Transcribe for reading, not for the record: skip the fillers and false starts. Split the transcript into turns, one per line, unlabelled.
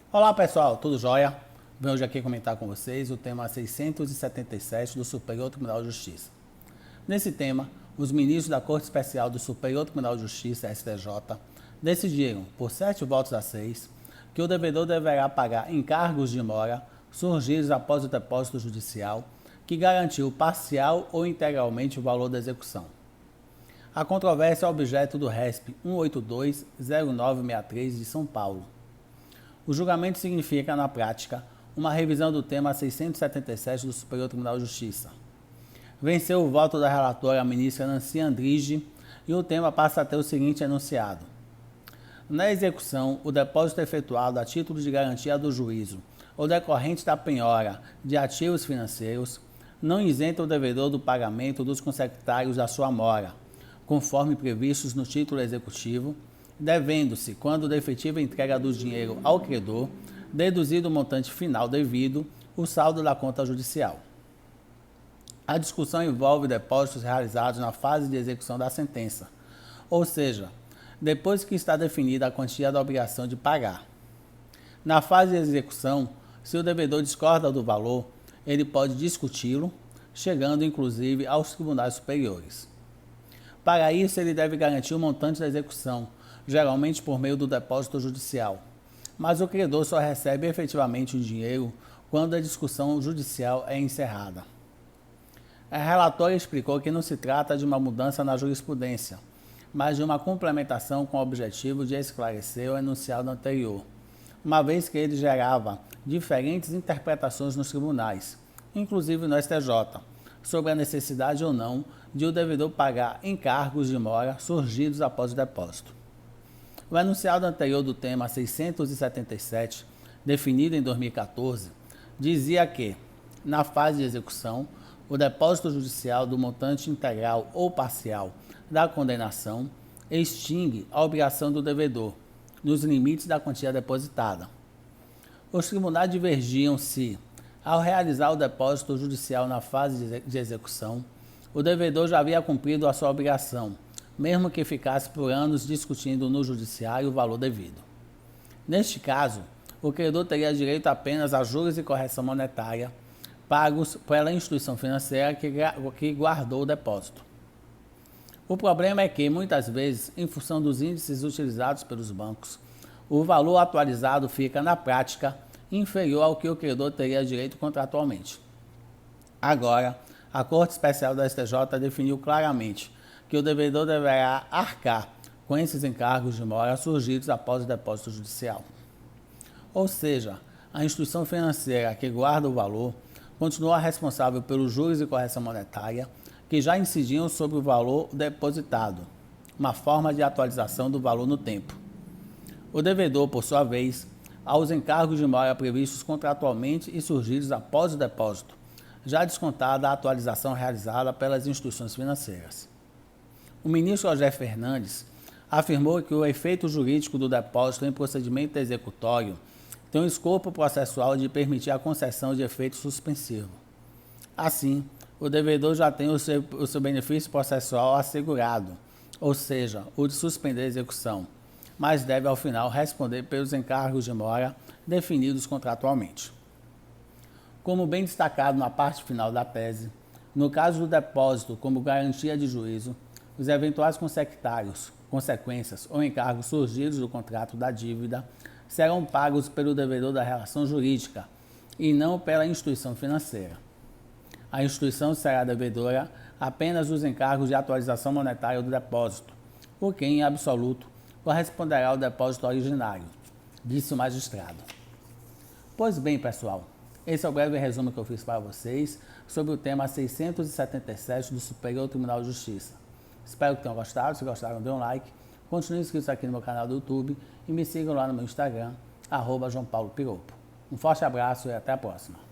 Olá pessoal, tudo jóia? Venho hoje aqui comentar com vocês o tema 677 do Superior Tribunal de Justiça. Nesse tema, os ministros da Corte Especial do Superior Tribunal de Justiça, STJ, decidiram, por 7 votos a 6, que o devedor deverá pagar encargos de mora surgidos após o depósito judicial que garantiu parcial ou integralmente o valor da execução. A controvérsia é objeto do RESP 1820963 de São Paulo. O julgamento significa, na prática, uma revisão do tema 677 do Superior Tribunal de Justiça. Venceu o voto da relatora, a ministra Nancy Andrighi, e o tema passa a ter o seguinte enunciado. Na execução, o depósito efetuado a título de garantia do juízo ou decorrente da penhora de ativos financeiros não isenta o devedor do pagamento dos consectários da sua mora, conforme previstos no título executivo, devendo-se, quando da efetiva entrega do dinheiro ao credor, deduzido o montante final devido, o saldo da conta judicial. A discussão envolve depósitos realizados na fase de execução da sentença, ou seja, depois que está definida a quantia da obrigação de pagar. Na fase de execução, se o devedor discorda do valor, ele pode discuti-lo, chegando inclusive aos tribunais superiores. Para isso, ele deve garantir o montante da execução, geralmente por meio do depósito judicial, mas o credor só recebe efetivamente o dinheiro quando a discussão judicial é encerrada. A relatora explicou que não se trata de uma mudança na jurisprudência, mas de uma complementação com o objetivo de esclarecer o enunciado anterior, uma vez que ele gerava diferentes interpretações nos tribunais, inclusive no STJ, sobre a necessidade ou não de o devedor pagar encargos de mora surgidos após o depósito. O enunciado anterior do tema 677, definido em 2014, dizia que, na fase de execução, o depósito judicial do montante integral ou parcial da condenação extingue a obrigação do devedor, nos limites da quantia depositada. Os tribunais divergiam se, ao realizar o depósito judicial na fase de execução, o devedor já havia cumprido a sua obrigação, mesmo que ficasse por anos discutindo no judiciário o valor devido. Neste caso, o credor teria direito apenas a juros e correção monetária pagos pela instituição financeira que guardou o depósito. O problema é que, muitas vezes, em função dos índices utilizados pelos bancos, o valor atualizado fica, na prática, inferior ao que o credor teria direito contratualmente. Agora, a Corte Especial da STJ definiu claramente que o devedor deverá arcar com esses encargos de mora surgidos após o depósito judicial. Ou seja, a instituição financeira que guarda o valor continua responsável pelos juros e correção monetária que já incidiam sobre o valor depositado, uma forma de atualização do valor no tempo. O devedor, por sua vez, aos encargos de mora previstos contratualmente e surgidos após o depósito, já descontada a atualização realizada pelas instituições financeiras. O ministro José Fernandes afirmou que o efeito jurídico do depósito em procedimento executório tem um escopo processual de permitir a concessão de efeito suspensivo. Assim, o devedor já tem o seu benefício processual assegurado, ou seja, o de suspender a execução, mas deve ao final responder pelos encargos de mora definidos contratualmente. Como bem destacado na parte final da tese, no caso do depósito como garantia de juízo, os eventuais consectários, consequências ou encargos surgidos do contrato da dívida serão pagos pelo devedor da relação jurídica e não pela instituição financeira. A instituição será devedora apenas dos encargos de atualização monetária do depósito, o que, em absoluto, corresponderá ao depósito originário, disse o magistrado. Pois bem, pessoal, esse é o breve resumo que eu fiz para vocês sobre o tema 677 do Superior Tribunal de Justiça. Espero que tenham gostado. Se gostaram, dê um like. Continuem inscritos aqui no meu canal do YouTube e me sigam lá no meu Instagram, @JoãoPauloPiropo. Um forte abraço e até a próxima.